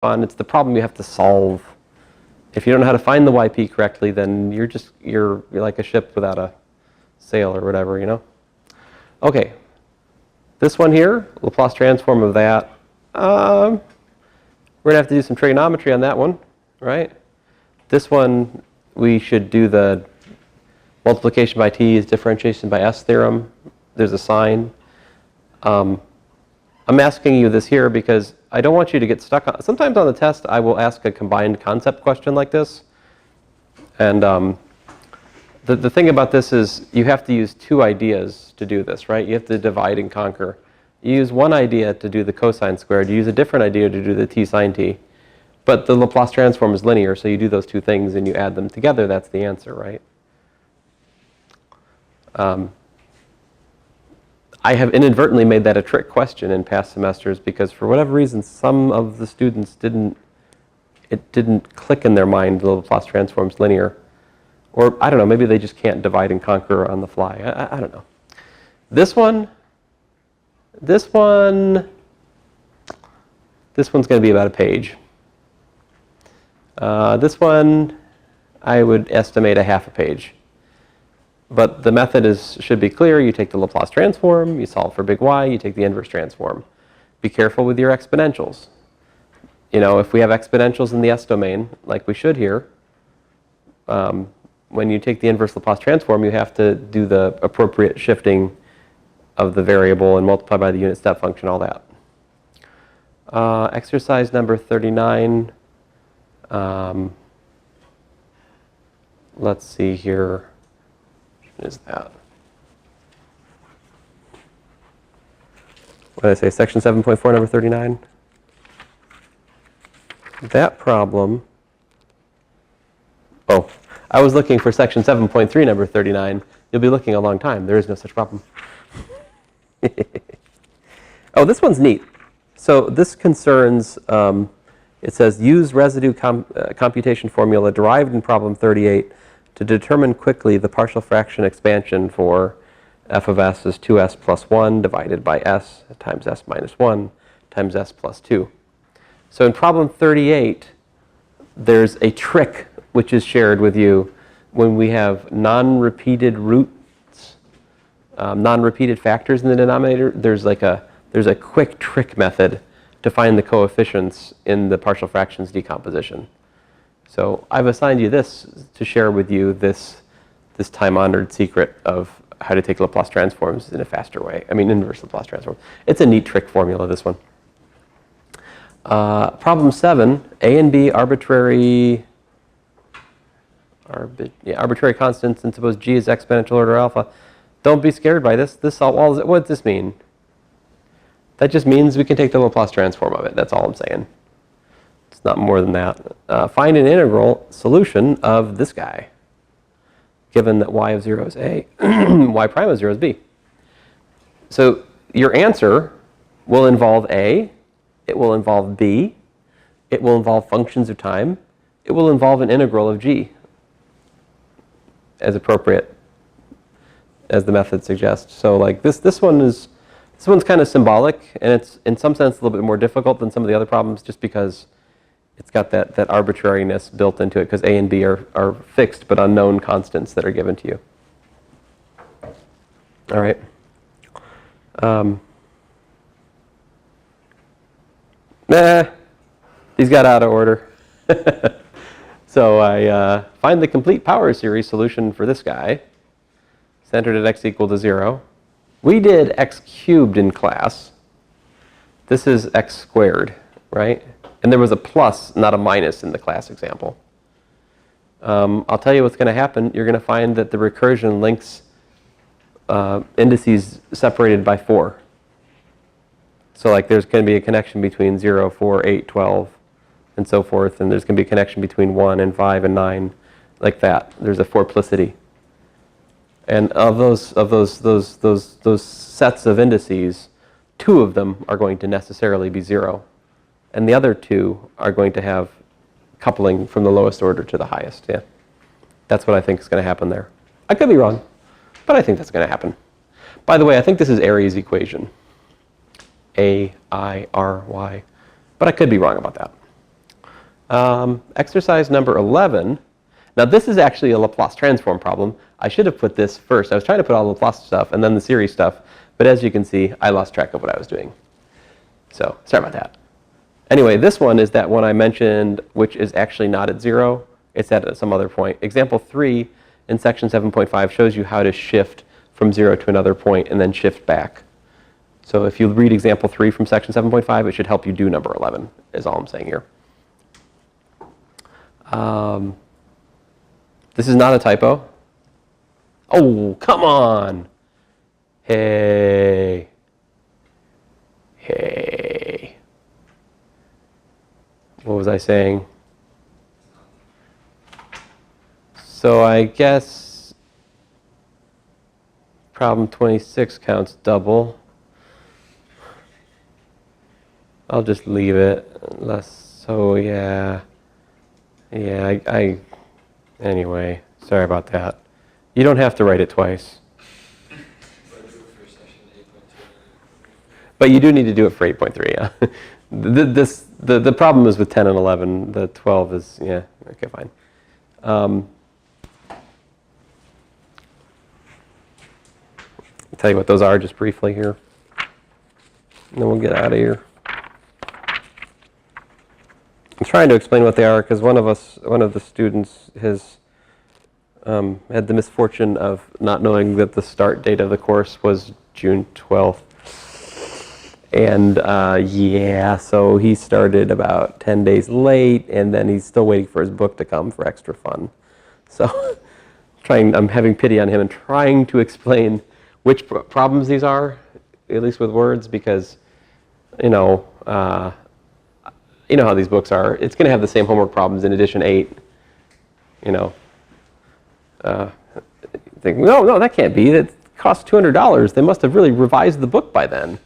fun. It's the problem you have to solve. If you don't know how to find the YP correctly, then you're like a ship without a sail or whatever, you know? Okay. This one here, Laplace transform of that. We're going to have to do some trigonometry on that one, right? This one, we should do the multiplication by t is differentiation by s theorem. There's a sign. I'm asking you this here because I don't want you to get stuck on. Sometimes on the test, I will ask a combined concept question like this. And the thing about this is you have to use two ideas to do this, right? You have to divide and conquer. You use one idea to do the cosine squared. You use a different idea to do the t sine t. But the Laplace transform is linear, so you do those two things and you add them together. That's the answer, right? I have inadvertently made that a trick question in past semesters because for whatever reason, some of the students it didn't click in their mind the Laplace transform's linear. Or, I don't know, maybe they just can't divide and conquer on the fly. I don't know. This one's going to be about a page. This one, I would estimate a half a page. But the method should be clear. You take the Laplace transform, you solve for big Y, you take the inverse transform. Be careful with your exponentials. You know, if we have exponentials in the S domain, like we should here, when you take the inverse Laplace transform, you have to do the appropriate shifting of the variable and multiply by the unit step function, all that. Exercise number 39. Let's see here. Is that? What did I say? Section 7.4, number 39? That problem. Oh, I was looking for section 7.3, number 39. You'll be looking a long time. There is no such problem. Oh, this one's neat. So this concerns, it says, use residue computation formula derived in problem 38 to determine quickly the partial fraction expansion for f of s is 2s plus 1 divided by s times s minus 1 times s plus 2. So in problem 38, there's a trick which is shared with you when we have non-repeated roots, non-repeated factors in the denominator. There's a quick trick method to find the coefficients in the partial fractions decomposition. So I've assigned you this to share with you this time-honored secret of how to take Laplace transforms in a faster way. I mean, inverse Laplace transform. It's a neat trick formula, this one. Problem 7, A and B arbitrary constants, and suppose G is exponential order alpha. Don't be scared by this. What does this mean? That just means we can take the Laplace transform of it. That's all I'm saying. It's not more than that. Find an integral solution of this guy, given that y of 0 is A, y prime of 0 is B. So your answer will involve A, it will involve B, it will involve functions of time, it will involve an integral of G, as appropriate, as the method suggests. So like this one's kind of symbolic, and it's in some sense a little bit more difficult than some of the other problems just because it's got that arbitrariness built into it, because A and B are fixed but unknown constants that are given to you. All right. These got out of order. So I find the complete power series solution for this guy, centered at x equal to 0. We did x cubed in class. This is x squared, right? And there was a plus, not a minus, in the class example. I'll tell you what's going to happen. You're going to find that the recursion links indices separated by 4. So like there's going to be a connection between 0, 4, 8, 12, and so forth. And there's going to be a connection between 1 and 5 and 9, like that. There's a fourplicity. And of those sets of indices, 2 of them are going to necessarily be 0. And the other 2 are going to have coupling from the lowest order to the highest. Yeah, that's what I think is going to happen there. I could be wrong, but I think that's going to happen. By the way, I think this is Airy's equation. A-I-R-Y. But I could be wrong about that. Exercise number 11. Now this is actually a Laplace transform problem. I should have put this first. I was trying to put all the Laplace stuff and then the series stuff, but as you can see, I lost track of what I was doing. So sorry about that. Anyway, this one is that one I mentioned, which is actually not at 0. It's at some other point. Example 3 in section 7.5 shows you how to shift from 0 to another point and then shift back. So if you read example 3 from section 7.5, it should help you do number 11, is all I'm saying here. This is not a typo. Oh, come on. Hey. Hey. What was I saying? So I guess problem 26 counts double. I'll just leave it. So yeah. Yeah, anyway, sorry about that. You don't have to write it twice. But you do need to do it for 8.3, yeah. The problem is with 10 and 11. The 12 is, yeah, okay, fine. I'll tell you what those are just briefly here. And then we'll get out of here. I'm trying to explain what they are because one of the students has had the misfortune of not knowing that the start date of the course was June 12th. And yeah, so he started about 10 days late, and then he's still waiting for his book to come for extra fun. So I'm having pity on him and trying to explain which problems these are, at least with words, because, you know how these books are. It's going to have the same homework problems in edition 8. You know, think, no, that can't be. That costs $200. They must have really revised the book by then.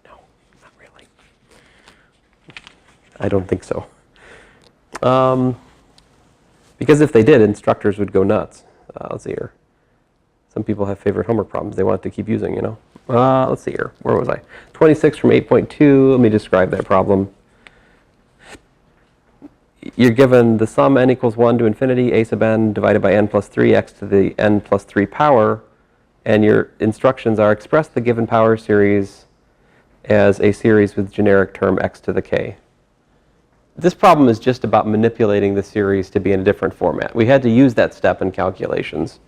No, not really. I don't think so. Because if they did, instructors would go nuts. Let's see here. Some people have favorite homework problems they want to keep using, you know. Let's see here. Where was I? 26 from 8.2. Let me describe that problem. You're given the sum n equals 1 to infinity, a sub n divided by n plus 3, x to the n plus 3 power, and your instructions are express the given power series as a series with generic term x to the k. This problem is just about manipulating the series to be in a different format. We had to use that step in calculations,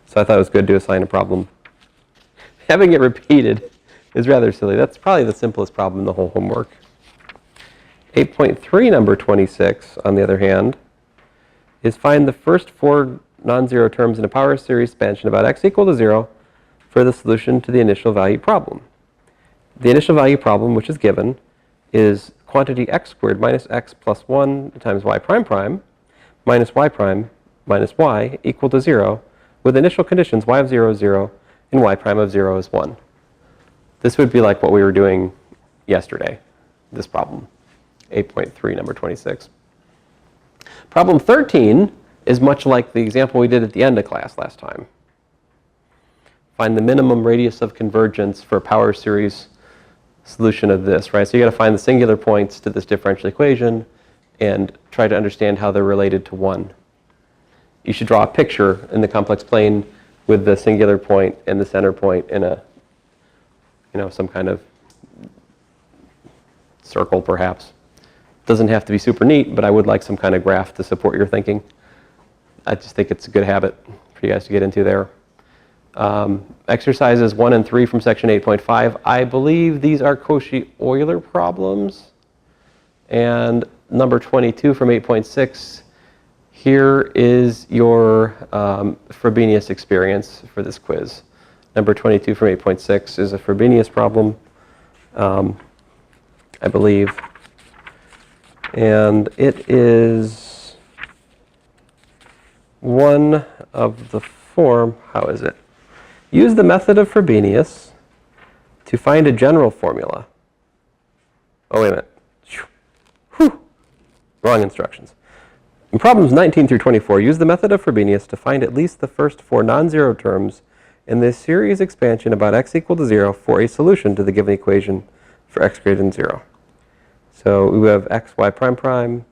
so I thought it was good to assign a problem. Having it repeated is rather silly. That's probably the simplest problem in the whole homework. 8.3, number 26, on the other hand, is find the first 4 non-zero terms in a power series expansion about x equal to 0 for the solution to the initial value problem. The initial value problem, which is given, is quantity x squared minus x plus 1 times y prime prime minus y prime minus y equal to 0 with initial conditions y of 0 is 0 and y prime of 0 is 1. This would be like what we were doing yesterday, this problem. 8.3, number 26. Problem 13 is much like the example we did at the end of class last time. Find the minimum radius of convergence for a power series solution of this, right? So you got to find the singular points to this differential equation and try to understand how they're related to 1. You should draw a picture in the complex plane with the singular point and the center point in a, some kind of circle perhaps. Doesn't have to be super neat, but I would like some kind of graph to support your thinking. I just think it's a good habit for you guys to get into there. Exercises 1 and 3 from section 8.5. I believe these are Cauchy-Euler problems. And number 22 from 8.6. Here is your Frobenius experience for this quiz. Number 22 from 8.6 is a Frobenius problem, I believe. And it is one of the form, how is it? Use the method of Frobenius to find a general formula. Oh, wait a minute. Whew. Wrong instructions. In problems 19 through 24, use the method of Frobenius to find at least the first 4 non-zero terms in this series expansion about x equal to 0 for a solution to the given equation for x greater than 0. So we have x y prime prime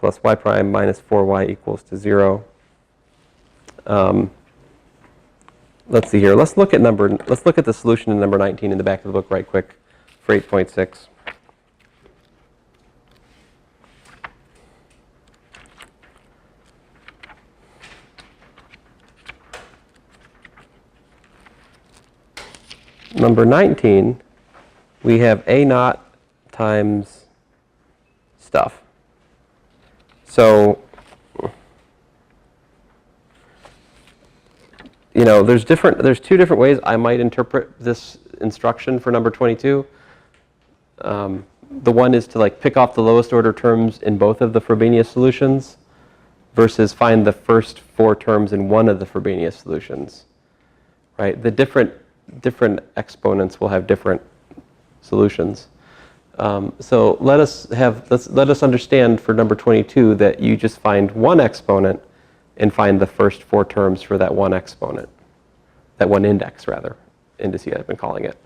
plus y prime minus 4y equals to 0. Let's see here. Let's look at the solution in number 19 in the back of the book right quick for 8.6. Number 19, we have a naught times stuff. So, you know, there's two different ways I might interpret this instruction for number 22. The one is to like pick off the lowest order terms in both of the Frobenius solutions versus find the first 4 terms in one of the Frobenius solutions, right? The different exponents will have different solutions. So let us understand for number 22 that you just find one exponent and find the first 4 terms for that one exponent, that one index rather, indice I've been calling it.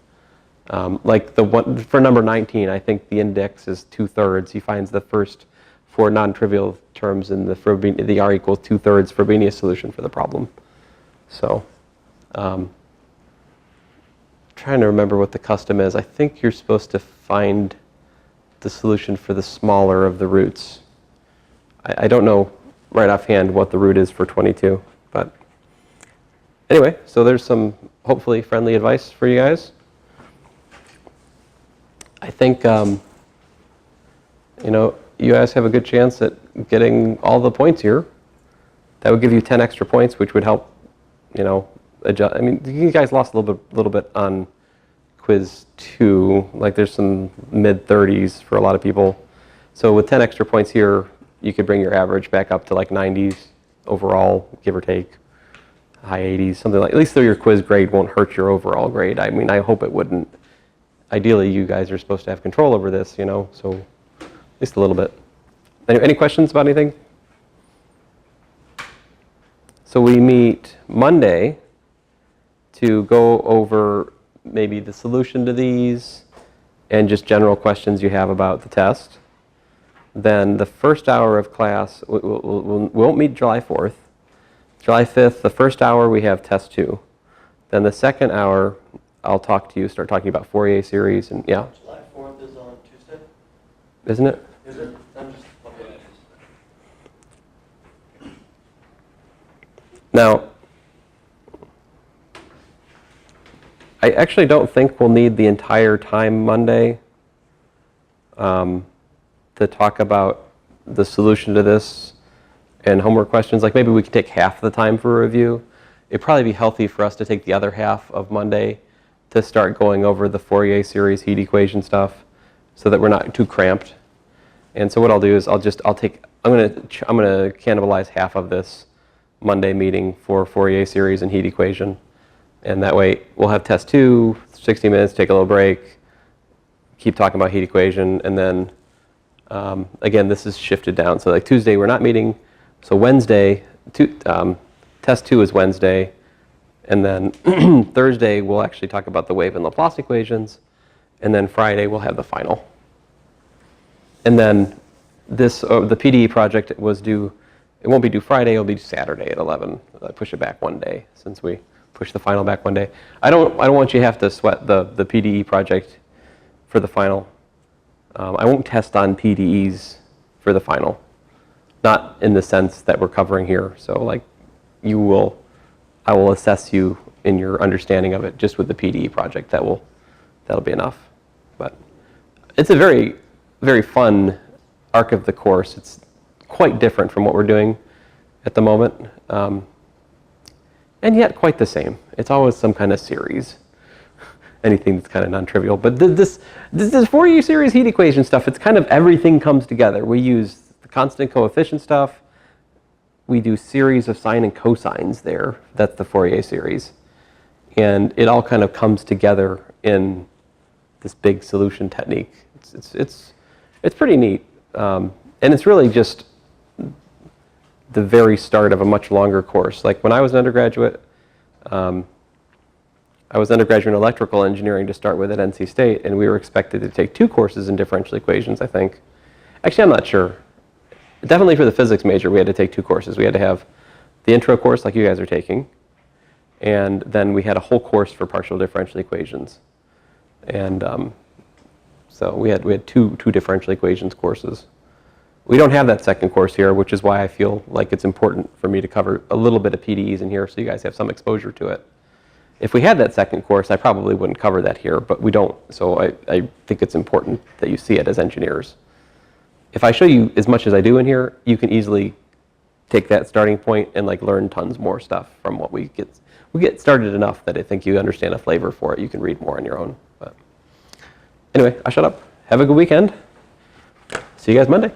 Like the one for number 19, I think the index is 2/3. He finds the first 4 non-trivial terms in the R equals 2/3 Frobenius solution for the problem. So, trying to remember what the custom is. I think you're supposed to find the solution for the smaller of the roots. I don't know right offhand what the root is for 22, but anyway, so there's some hopefully friendly advice for you guys. I think, you know, you guys have a good chance at getting all the points here. That would give you 10 extra points, which would help, you know, adjust. I mean, you guys lost a little bit on quiz 2. Like there's some mid-30s for a lot of people. So with 10 extra points here, you could bring your average back up to like 90s overall, give or take, high 80s, something like. At least though your quiz grade won't hurt your overall grade. I mean, I hope it wouldn't. Ideally, you guys are supposed to have control over this, you know, so at least a little bit. Any questions about anything? So we meet Monday to go over maybe the solution to these and just general questions you have about the test. Then the first hour of class, we won't meet July 4th. July 5th, the first hour, we have test 2. Then the second hour, I'll talk to you, start talking about Fourier series, and yeah. July 4th is on Tuesday? Isn't it? Is it? I'm just looking at it. Now, I actually don't think we'll need the entire time Monday to talk about the solution to this and homework questions. Like maybe we could take half the time for a review. It'd probably be healthy for us to take the other half of Monday to start going over the Fourier series heat equation stuff so that we're not too cramped. And so what I'll do is I'm going to cannibalize half of this Monday meeting for Fourier series and heat equation. And that way we'll have test 2, 60 minutes, take a little break, keep talking about heat equation, and then again, this is shifted down. So like Tuesday we're not meeting, so Wednesday, test 2 is Wednesday, and then Thursday we'll actually talk about the wave and Laplace equations, and then Friday we'll have the final. And then this, the PDE project was due, it won't be due Friday, it'll be due Saturday at 11. I push it back one day since we push the final back one day. I don't want you to have to sweat the PDE project for the final. I won't test on PDEs for the final. Not in the sense that we're covering here. So like I will assess you in your understanding of it just with the PDE project. That'll be enough. But it's a very, very fun arc of the course. It's quite different from what we're doing at the moment. And yet quite the same. It's always some kind of series. Anything that's kind of non-trivial. But this Fourier series heat equation stuff, it's kind of everything comes together. We use the constant coefficient stuff. We do series of sine and cosines there. That's the Fourier series. And it all kind of comes together in this big solution technique. It's pretty neat. And it's really just the very start of a much longer course. Like when I was an undergraduate, I was undergraduate in electrical engineering to start with at NC State, and we were expected to take 2 courses in differential equations, I think. Actually, I'm not sure. definitely for the physics major, we had to take 2 courses. We had to have the intro course like you guys are taking, and then we had a whole course for partial differential equations. And so we had two differential equations courses. We don't have that second course here, which is why I feel like it's important for me to cover a little bit of PDEs in here so you guys have some exposure to it. If we had that second course, I probably wouldn't cover that here, but we don't. So I think it's important that you see it as engineers. If I show you as much as I do in here, you can easily take that starting point and like learn tons more stuff from what we get started enough that I think you understand a flavor for it. You can read more on your own. But anyway, I'll shut up. Have a good weekend. See you guys Monday.